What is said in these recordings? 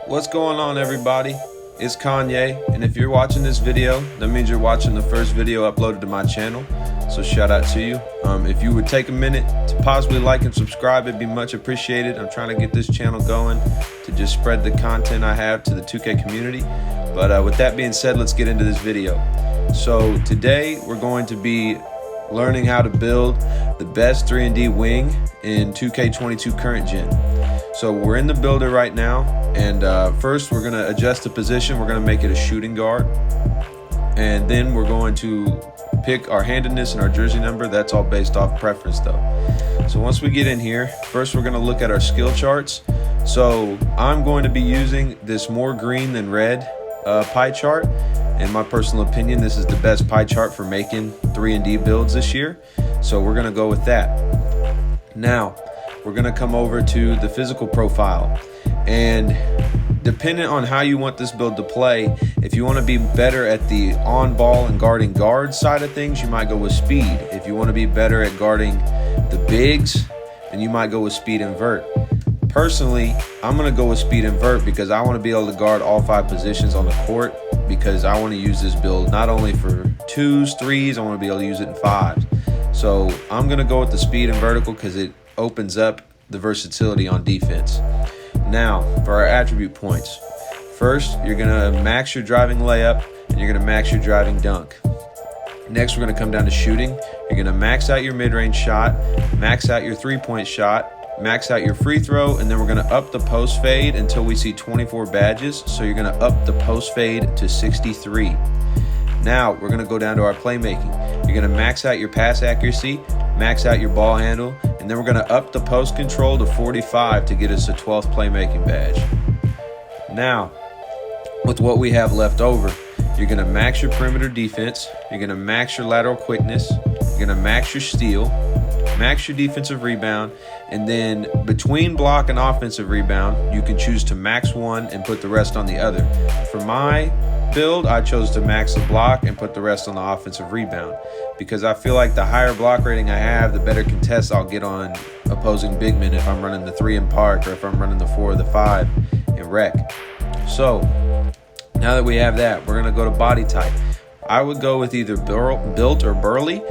What's going on, everybody? It's Kanye, and if you're watching this video, that means you're watching the first video uploaded to my channel, so shout out to you. If you would take a minute to possibly like and subscribe, it'd be much appreciated. I'm trying to get this channel going to just spread the content I have to the 2K community. But with that being said, let's get into this video. So today we're going to be learning how to build the best 3&D wing in 2K22 current gen. So we're in the builder right now, and first we're going to adjust the position. We're going to make it a shooting guard, and then we're going to pick our handedness and our jersey number. That's all based off preference though. So once we get in here, first we're going to look at our skill charts. So I'm going to be using this more green than red pie chart. In my personal opinion, this is the best pie chart for making 3&D builds this year. So we're going to go with that. Now, we're going to come over to the physical profile, and depending on how you want this build to play, if you want to be better at the on ball and guarding guard side of things, you might go with speed. If you want to be better at guarding the bigs, then you might go with speed invert. Personally, I'm going to go with speed invert because I want to be able to guard all 5 positions on the court, because I want to use this build not only for 2s, 3s, I want to be able to use it in 5s. So I'm going to go with the speed and vertical because it opens up the versatility on defense. Now, for our attribute points. First, you're going to max your driving layup, and you're going to max your driving dunk. Next, we're going to come down to shooting. You're going to max out your mid-range shot, max out your three-point shot, max out your free throw, and then we're going to up the post fade until we see 24 badges. So you're going to up the post fade to 63. Now, we're going to go down to our playmaking. You're going to max out your pass accuracy, max out your ball handle, and then we're going to up the post control to 45 to get us a 12th playmaking badge. Now, with what we have left over, you're going to max your perimeter defense, you're going to max your lateral quickness, you're going to max your steal, max your defensive rebound, and then between block and offensive rebound, you can choose to max one and put the rest on the other. For my build, I chose to max the block and put the rest on the offensive rebound, because I feel like the higher block rating I have, the better contests I'll get on opposing big men if I'm running the 3 in park or if I'm running the 4 or the 5 in rec. So now that we have that, we're going to go to body type. I would go with either built or burly,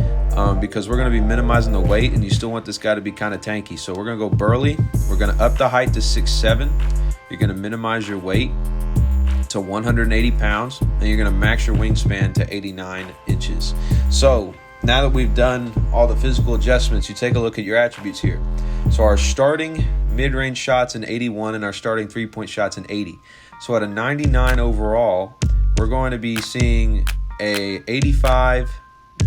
because we're going to be minimizing the weight, and you still want this guy to be kind of tanky. So we're going to go burly. We're going to up the height to 6'7". You're going to minimize your weight to 180 pounds, and you're going to max your wingspan to 89 inches. So now that we've done all the physical adjustments, you take a look at your attributes here. So our starting mid-range shots in 81 and our starting three-point shots in 80. So at a 99 overall, we're going to be seeing a 85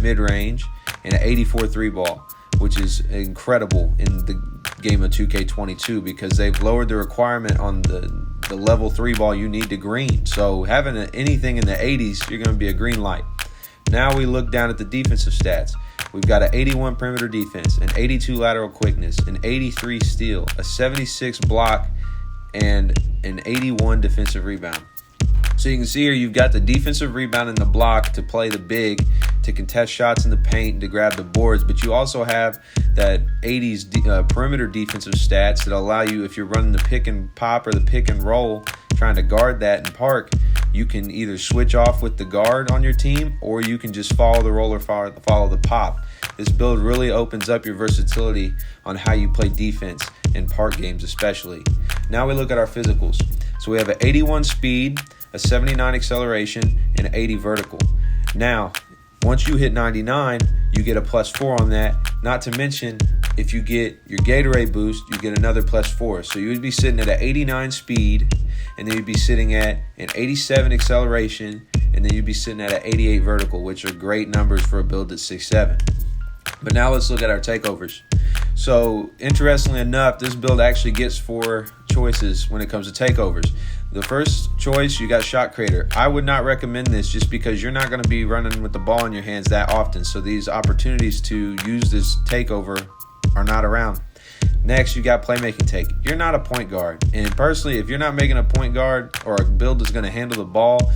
mid-range and an 84 three ball, which is incredible in the game of 2K22 because they've lowered the requirement on the level 3 ball you need to green. So having anything in the 80s, you're going to be a green light. Now we look down at the defensive stats. We've got an 81 perimeter defense, an 82 lateral quickness, an 83 steal, a 76 block, and an 81 defensive rebound. So you can see here you've got the defensive rebound and the block to play the big, to contest shots in the paint, to grab the boards, but you also have that 80s perimeter defensive stats that allow you, if you're running the pick and pop or the pick and roll, trying to guard that in park, you can either switch off with the guard on your team, or you can just follow the roll or follow the pop. This build really opens up your versatility on how you play defense in park games especially. Now we look at our physicals. So we have an 81 speed, a 79 acceleration, and an 80 vertical. Now, once you hit 99, you get a +4 on that. Not to mention, if you get your Gatorade boost, you get another +4. So you would be sitting at an 89 speed, and then you'd be sitting at an 87 acceleration, and then you'd be sitting at an 88 vertical, which are great numbers for a build that's 6'7". But now let's look at our takeovers. So interestingly enough, this build actually gets 4 choices when it comes to takeovers. The first choice, you got shot creator. I would not recommend this just because you're not going to be running with the ball in your hands that often. So these opportunities to use this takeover are not around. Next, you got playmaking take. You're not a point guard. And personally, if you're not making a point guard or a build that's going to handle the ball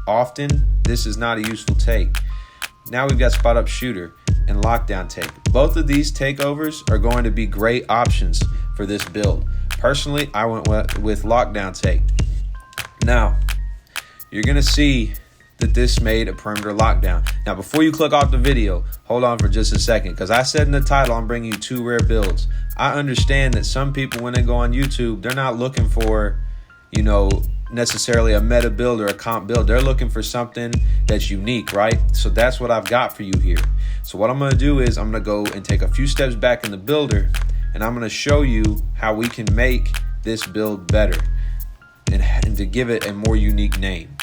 often, this is not a useful take. Now we've got spot up shooter and lockdown take. Both of these takeovers are going to be great options for this build. Personally, I went with lockdown take. Now, you're going to see that this made a perimeter lockdown. Now, before you click off the video, hold on for just a second, because I said in the title, I'm bringing you 2 rare builds. I understand that some people, when they go on YouTube, they're not looking for, necessarily a meta build or a comp build. They're looking for something that's unique, right? So that's what I've got for you here. So what I'm going to do is I'm going to go and take a few steps back in the builder, and I'm going to show you how we can make this build better and to give it a more unique name.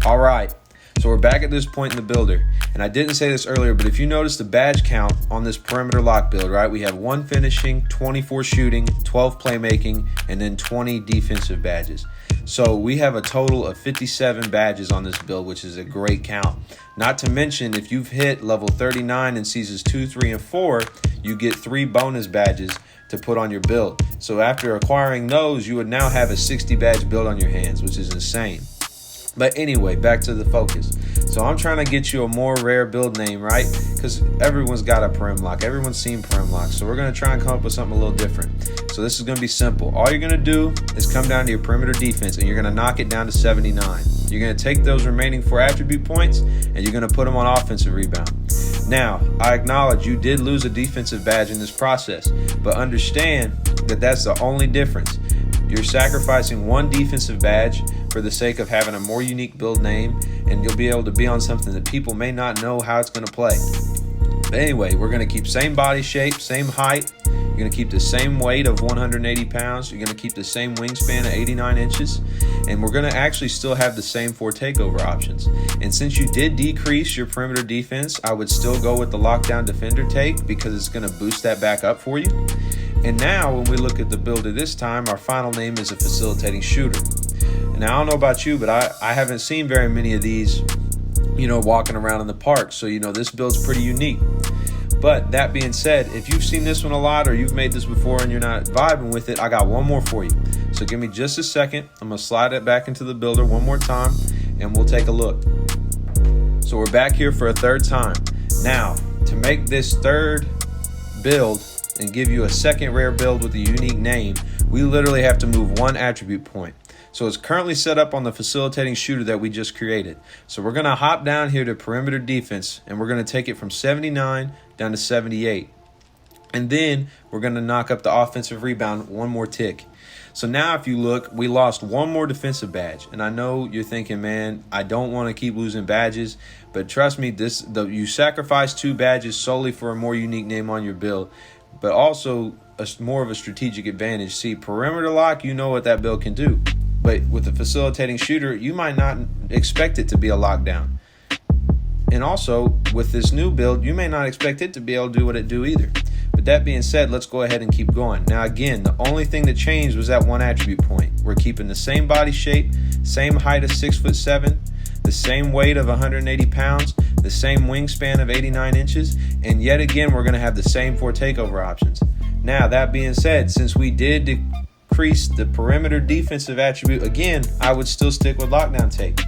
All right. So we're back at this point in the builder, and I didn't say this earlier, but if you notice the badge count on this perimeter lock build, right, we have 1 finishing, 24 shooting, 12 playmaking, and then 20 defensive badges. So we have a total of 57 badges on this build, which is a great count. Not to mention, if you've hit level 39 in seasons 2, 3, and 4, you get 3 bonus badges to put on your build. So after acquiring those, you would now have a 60 badge build on your hands, which is insane. But anyway, back to the focus. So I'm trying to get you a more rare build name, right? Because everyone's got a perim lock. Everyone's seen perim lock. So we're going to try and come up with something a little different. So this is going to be simple. All you're going to do is come down to your perimeter defense, and you're going to knock it down to 79. You're going to take those remaining 4 attribute points, and you're going to put them on offensive rebound. Now, I acknowledge you did lose a defensive badge in this process, but understand that that's the only difference. You're sacrificing 1 defensive badge for the sake of having a more unique build name, and you'll be able to be on something that people may not know how it's going to play. But anyway, we're going to keep same body shape, same height. You're going to keep the same weight of 180 pounds. You're going to keep the same wingspan of 89 inches. And we're going to actually still have the same 4 takeover options. And since you did decrease your perimeter defense, I would still go with the lockdown defender take, because it's going to boost that back up for you. And now when we look at the build of this time, our final name is a facilitating shooter. And I don't know about you, but I haven't seen very many of these, walking around in the park. So, this build's pretty unique. But that being said, if you've seen this one a lot, or you've made this before and you're not vibing with it, I got one more for you. So give me just a second. I'm going to slide it back into the builder one more time, and we'll take a look. So we're back here for a 3rd time. Now, to make this 3rd build and give you a 2nd rare build with a unique name, we literally have to move 1 attribute point. So it's currently set up on the facilitating shooter that we just created. So we're going to hop down here to perimeter defense, and we're going to take it from 79 down to 78. And then we're going to knock up the offensive rebound 1 more tick. So now if you look, we lost 1 more defensive badge. And I know you're thinking, man, I don't want to keep losing badges. But trust me, you sacrifice 2 badges solely for a more unique name on your build, but also more of a strategic advantage. See, perimeter lock, you know what that build can do. But with the facilitating shooter, you might not expect it to be a lockdown. And also, with this new build, you may not expect it to be able to do what it do either. But that being said, let's go ahead and keep going. Now again, the only thing that changed was that 1 attribute point. We're keeping the same body shape, same height of 6'7", the same weight of 180 pounds, the same wingspan of 89 inches, and yet again, we're going to have the same 4 takeover options. Now, that being said, since we did decrease the perimeter defensive attribute, again, I would still stick with lockdown take.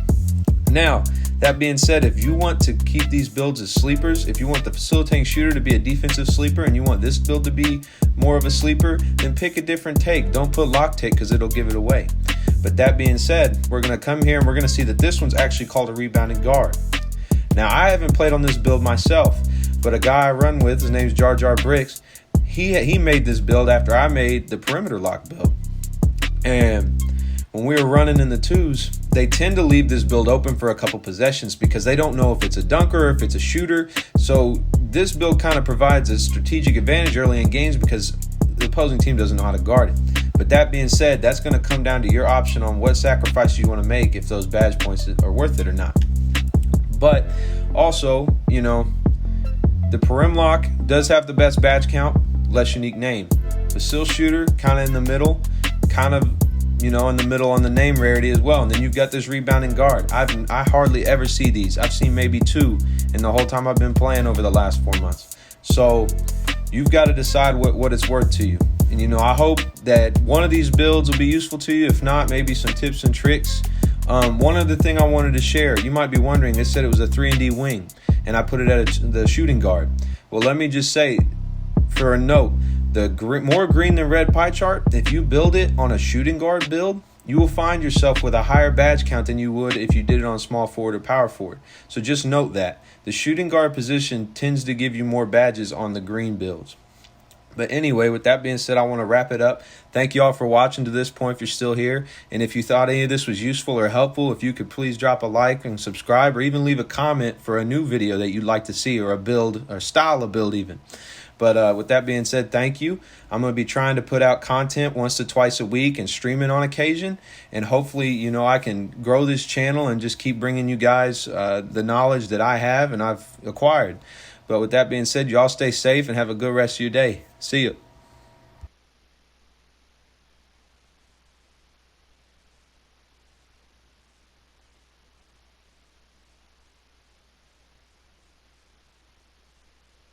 Now, that being said, if you want to keep these builds as sleepers, if you want the facilitating shooter to be a defensive sleeper and you want this build to be more of a sleeper, then pick a different take. Don't put lock take, because it'll give it away. But that being said, we're going to come here and we're going to see that this one's actually called a rebounding guard. Now, I haven't played on this build myself, but a guy I run with, his name's Jar Jar Bricks, he made this build after I made the perimeter lock build. And when we were running in the 2s, they tend to leave this build open for a couple possessions because they don't know if it's a dunker or if it's a shooter. So this build kind of provides a strategic advantage early in games because the opposing team doesn't know how to guard it. But that being said, that's going to come down to your option on what sacrifice you want to make, if those badge points are worth it or not. But also, the perim lock does have the best badge count, less unique name. The seal shooter, kind of in the middle, in the middle on the name rarity as well. And then you've got this rebounding guard. I hardly ever see these. I've seen maybe 2 in the whole time I've been playing over the last 4 months. So you've got to decide what it's worth to you. And I hope that one of these builds will be useful to you. If not, maybe some tips and tricks. One other thing I wanted to share, you might be wondering, it said it was a 3&D wing, and I put it at the shooting guard. Well, let me just say, for a note, the more green than red pie chart, if you build it on a shooting guard build, you will find yourself with a higher badge count than you would if you did it on small forward or power forward. So just note that. The shooting guard position tends to give you more badges on the green builds. But anyway, with that being said, I want to wrap it up. Thank you all for watching to this point if you're still here. And if you thought any of this was useful or helpful, if you could please drop a like and subscribe, or even leave a comment for a new video that you'd like to see, or a build or style of build even. But with that being said, thank you. I'm going to be trying to put out content once to twice a week and streaming on occasion. And hopefully, I can grow this channel and just keep bringing you guys the knowledge that I have and I've acquired. But with that being said, y'all stay safe and have a good rest of your day. See you.